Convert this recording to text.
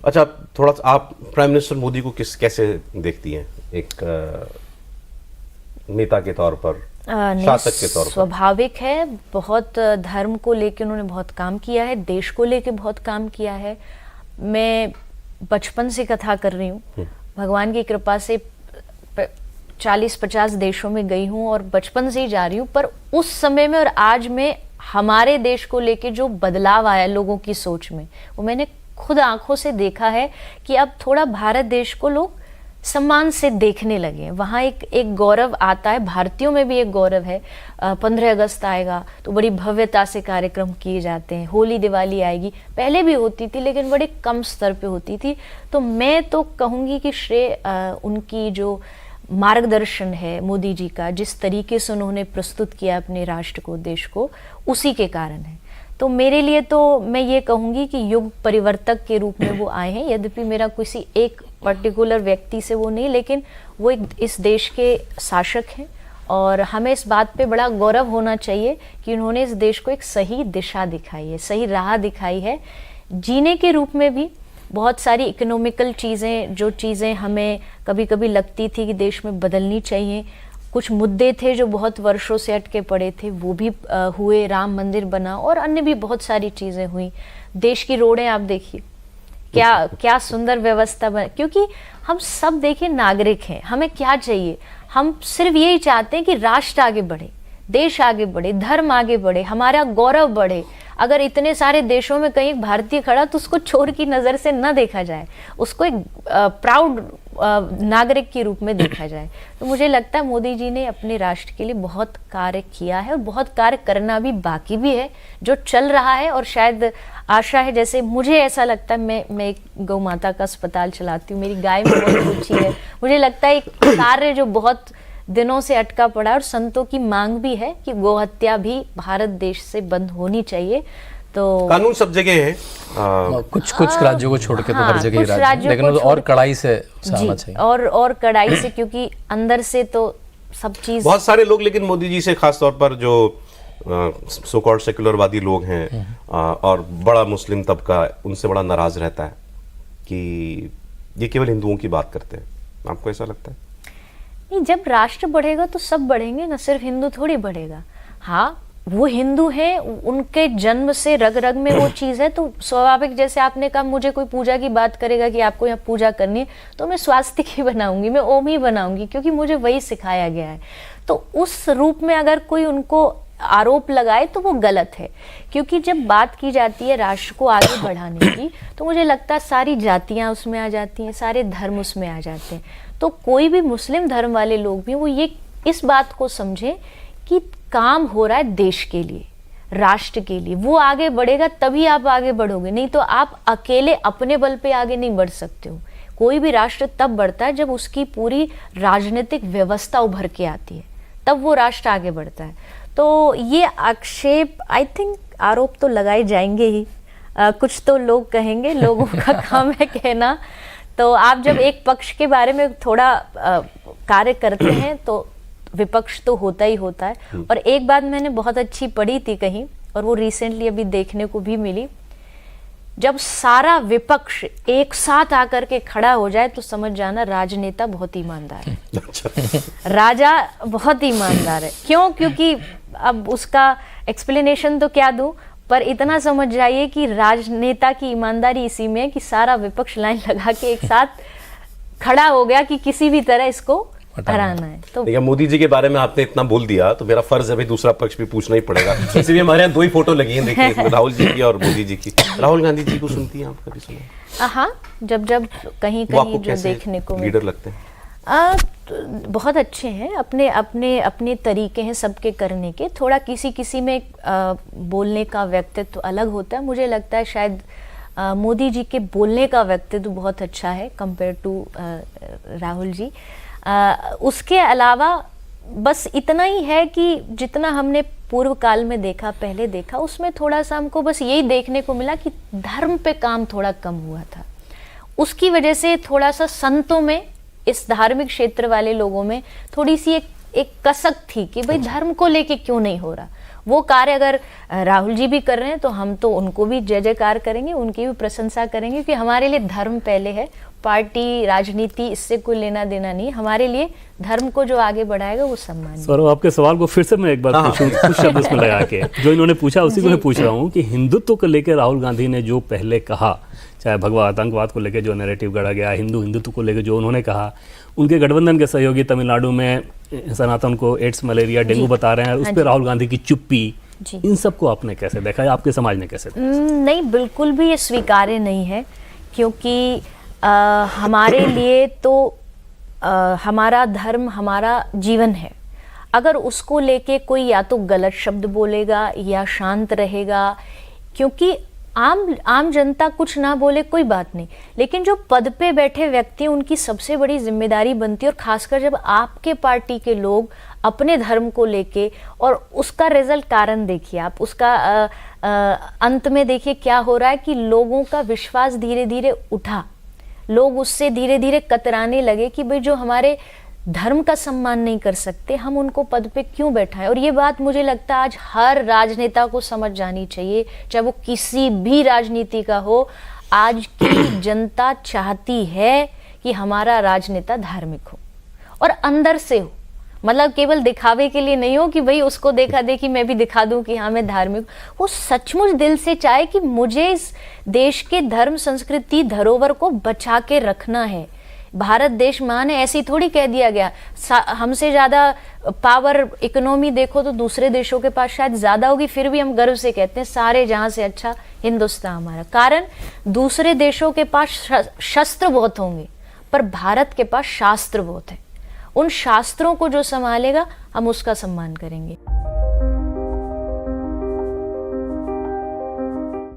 अच्छा, थोड़ा सा आप प्राइम मिनिस्टर मोदी को कैसे देखती हैं एक नेता के तौर पर, शासक के तौर पर? स्वाभाविक है, बहुत धर्म को लेकर उन्होंने बहुत काम किया है, देश को लेकर बहुत काम किया है। मैं बचपन से कथा कर रही हूँ, भगवान की कृपा से 40-50 देशों में गई हूँ और बचपन से ही जा रही हूँ। पर उस समय में और आज में हमारे देश को लेके जो बदलाव आया लोगों की सोच में, वो मैंने खुद आंखों से देखा है कि अब थोड़ा भारत देश को लोग सम्मान से देखने लगे हैं। वहाँ एक गौरव आता है, भारतीयों में भी एक गौरव है। 15 अगस्त आएगा तो बड़ी भव्यता से कार्यक्रम किए जाते हैं, होली दिवाली आएगी, पहले भी होती थी लेकिन बड़े कम स्तर पे होती थी। तो मैं तो कहूँगी कि श्रेय उनकी जो मार्गदर्शन है मोदी जी का, जिस तरीके से उन्होंने प्रस्तुत किया अपने राष्ट्र को, देश को, उसी के कारण है। तो मेरे लिए तो मैं ये कहूँगी कि युग परिवर्तक के रूप में वो आए हैं। यद्यपि मेरा किसी एक पर्टिकुलर व्यक्ति से वो नहीं, लेकिन वो एक इस देश के शासक हैं और हमें इस बात पे बड़ा गौरव होना चाहिए कि उन्होंने इस देश को एक सही दिशा दिखाई है, सही राह दिखाई है। जीने के रूप में भी बहुत सारी इकोनॉमिकल चीज़ें, जो चीज़ें हमें कभी कभी लगती थी कि देश में बदलनी चाहिए, कुछ मुद्दे थे जो बहुत वर्षों से अटके पड़े थे, वो भी हुए, राम मंदिर बना और अन्य भी बहुत सारी चीज़ें हुई। देश की रोडें आप देखिए, क्या सुंदर व्यवस्था बन, क्योंकि हम सब देखिए नागरिक हैं, हमें क्या चाहिए, हम सिर्फ यही चाहते हैं कि राष्ट्र आगे बढ़े, देश आगे बढ़े, धर्म आगे बढ़े, हमारा गौरव बढ़े। अगर इतने सारे देशों में कहीं एक भारतीय खड़ा तो उसको चोर की नज़र से न देखा जाए, उसको एक प्राउड नागरिक के रूप में देखा जाए। तो मुझे लगता है मोदी जी ने अपने राष्ट्र के लिए बहुत कार्य किया है और बहुत कार्य करना भी बाकी भी है, जो चल रहा है। और शायद आशा है, जैसे मुझे ऐसा लगता है, मैं एक गौ माता का अस्पताल चलाती हूँ, मेरी गाय में बहुत रुचि है, मुझे लगता है एक कार्य जो बहुत दिनों से अटका पड़ा और संतों की मांग भी है कि गोहत्या भी भारत देश से बंद होनी चाहिए। तो कानून सब जगह है, कुछ राज्यों को छोड़ के तो हर जगह ही राज, लेकिन और कड़ाई से आना चाहिए, और कड़ाई से, क्योंकि अंदर से तो सब चीज। बहुत सारे लोग लेकिन मोदी जी से, खास तौर पर जो सो कॉल्ड सेक्युलरवादी लोग हैं और बड़ा मुस्लिम तबका, उनसे बड़ा नाराज रहता है कि ये केवल हिंदुओं की बात करते हैं। आपको ऐसा लगता है? नहीं, जब राष्ट्र बढ़ेगा तो सब बढ़ेंगे ना, सिर्फ हिंदू थोड़ी बढ़ेगा। हाँ, वो हिंदू हैं, उनके जन्म से रग रग में वो चीज़ है, तो स्वाभाविक, जैसे आपने कहा मुझे कोई पूजा की बात करेगा कि आपको यहाँ पूजा करनी है, तो मैं स्वास्तिक ही बनाऊंगी, मैं ओम ही बनाऊंगी, क्योंकि मुझे वही सिखाया गया है। तो उस रूप में अगर कोई उनको आरोप लगाए तो वो गलत है, क्योंकि जब बात की जाती है राष्ट्र को आगे बढ़ाने की, तो मुझे लगता है सारी जातियाँ उसमें आ जाती हैं, सारे धर्म उसमें आ जाते हैं। तो कोई भी मुस्लिम धर्म वाले लोग भी वो ये इस बात को समझें कि काम हो रहा है देश के लिए, राष्ट्र के लिए, वो आगे बढ़ेगा तभी आप आगे बढ़ोगे, नहीं तो आप अकेले अपने बल पे आगे नहीं बढ़ सकते हो। कोई भी राष्ट्र तब बढ़ता है जब उसकी पूरी राजनीतिक व्यवस्था उभर के आती है, तब वो राष्ट्र आगे बढ़ता है। तो ये आक्षेप, आई थिंक आरोप तो लगाए जाएंगे ही, कुछ तो लोग कहेंगे, लोगों का काम है कहना। तो आप जब एक पक्ष के बारे में थोड़ा कार्य करते हैं तो विपक्ष तो होता ही होता है। और एक बात मैंने बहुत अच्छी पढ़ी थी कहीं, और वो रिसेंटली अभी देखने को भी मिली, जब सारा विपक्ष एक साथ आकर के खड़ा हो जाए तो समझ जाना राजनेता बहुत ईमानदार है, राजा बहुत ईमानदार है। क्यों? क्योंकि अब उसका एक्सप्लेनेशन तो क्या दूं, पर इतना समझ जाइए कि राजनेता की ईमानदारी इसी में है कि सारा विपक्ष लाइन लगा के एक साथ खड़ा हो गया कि किसी भी तरह इसको हराना है। तो मोदी जी के बारे में आपने इतना बोल दिया तो मेरा फर्ज है भाई दूसरा पक्ष भी पूछना ही पड़ेगा। इसलिए हमारे यहाँ दो ही फोटो लगी हैं, देखिए, राहुल जी की और मोदी जी की। राहुल गांधी जी को सुनती हैं आप, कभी सुना? हाँ, जब कहीं जो देखने को लीडर लगते हैं। बहुत अच्छे हैं, अपने तरीके हैं सबके करने के। थोड़ा किसी में बोलने का व्यक्तित्व अलग होता है। मुझे लगता है शायद मोदी जी के बोलने का व्यक्तित्व बहुत अच्छा है कंपेयर टू राहुल जी। उसके अलावा बस इतना ही है कि जितना हमने पूर्व काल में देखा, पहले देखा, उसमें थोड़ा सा हमको बस यही देखने को मिला कि धर्म पे काम थोड़ा कम हुआ था। उसकी वजह से थोड़ा सा संतों में, इस धार्मिक क्षेत्र वाले लोगों में थोड़ी सी एक कसक थी कि भाई धर्म को लेके क्यों नहीं हो रहा। वो कार्य अगर राहुल जी भी कर रहे हैं तो हम तो उनको भी जय जयकार करेंगे, उनकी भी प्रशंसा करेंगे, क्योंकि हमारे लिए धर्म पहले है, पार्टी राजनीति इससे कोई लेना देना नहीं। हमारे लिए धर्म को जो आगे बढ़ाएगा वो सम्मान। सौरभ, आपके सवाल को फिर से मैं एक बार पूछूं कुछ शब्द इसमें लगा के, जो इन्होंने पूछा उसी को मैं पूछ रहा हूँ कि हिंदुत्व को लेकर राहुल गांधी ने जो पहले कहा, चाहे भगवा आतंकवाद को लेकर जो नैरेटिव गढ़ा गया, हिंदुत्व को लेकर जो उन्होंने कहा, उनके गठबंधन के सहयोगी तमिलनाडु में सनातन को एड्स, मलेरिया, डेंगू बता रहे हैं, उस पर राहुल गांधी की चुप्पी, इन सबको आपने कैसे देखा है, आपके समाज ने कैसे देखा? नहीं, बिल्कुल भी ये स्वीकार्य नहीं है, क्योंकि हमारे लिए तो हमारा धर्म हमारा जीवन है। अगर उसको लेके कोई या तो गलत शब्द बोलेगा या शांत रहेगा, क्योंकि आम जनता कुछ ना बोले कोई बात नहीं, लेकिन जो पद पे बैठे व्यक्ति हैं उनकी सबसे बड़ी जिम्मेदारी बनती है, और खासकर जब आपके पार्टी के लोग अपने धर्म को लेके, और उसका रिजल्ट कारण देखिए आप, उसका अंत में देखिए क्या हो रहा है कि लोगों का विश्वास धीरे धीरे उठा, लोग उससे धीरे धीरे कतराने लगे कि भाई जो हमारे धर्म का सम्मान नहीं कर सकते, हम उनको पद पे क्यों बैठाएं। और ये बात मुझे लगता है आज हर राजनेता को समझ जानी चाहिए, चाहे वो किसी भी राजनीति का हो। आज की जनता चाहती है कि हमारा राजनेता धार्मिक हो और अंदर से हो, मतलब केवल दिखावे के लिए नहीं हो कि भाई उसको देखा देखी मैं भी दिखा दूं कि हाँ मैं धार्मिक, वो सचमुच दिल से चाहे कि मुझे इस देश के धर्म, संस्कृति, धरोहर को बचा के रखना है। भारत देश महान है ऐसी थोड़ी कह दिया गया। हमसे ज्यादा पावर, इकोनॉमी देखो तो दूसरे देशों के पास शायद ज्यादा होगी, फिर भी हम गर्व से कहते हैं सारे जहां से अच्छा हिंदुस्तान हमारा। कारण दूसरे देशों के पास शस्त्र बहुत होंगे पर भारत के पास शास्त्र बहुत है। उन शास्त्रों को जो संभालेगा हम उसका सम्मान करेंगे।